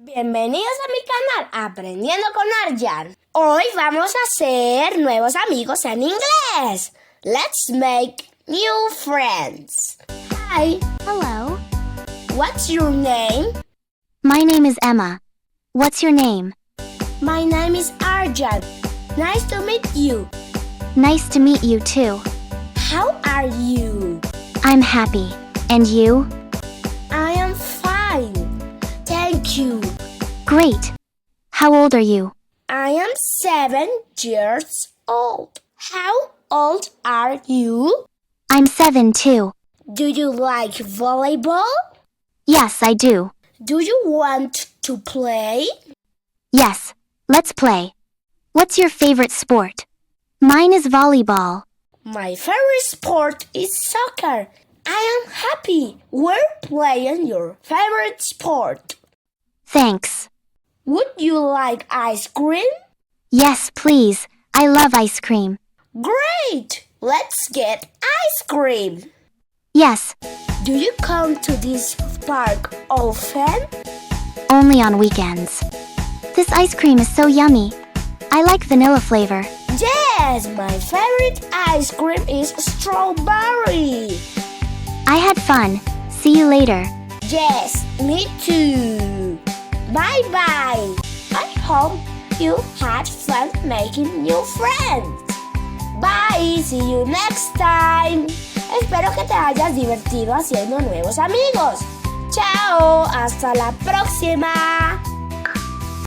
Bienvenidos a mi canal Aprendiendo con Aryan. Hoy vamos a hacer nuevos amigos en inglés. Let's make new friends. Hi. Hello. What's your name? My name is Emma. What's your name? My name is Aryan. Nice to meet you. Nice to meet you too. How are you? I'm happy. And you? I am fine. Thank you. Great. How old are you? I am 7 years old. How old are you? I'm 7 too. Do you like volleyball? Yes, I do. Do you want to play? Yes, let's play. What's your favorite sport? Mine is volleyball. My favorite sport is soccer. I am happy. We're playing your favorite sport. Thanks. Would you like ice cream? Yes, please. I love ice cream. Great! Let's get ice cream. Yes, Do you come to this park often? only on weekends. This ice cream is so yummy. I like vanilla flavor. Yes, my favorite ice cream is strawberry. I had fun. See you later. Yes, me too. Bye-bye. I hope you had fun making new friends. Bye, see you next time. Espero que te hayas divertido haciendo nuevos amigos. Chao, hasta la próxima.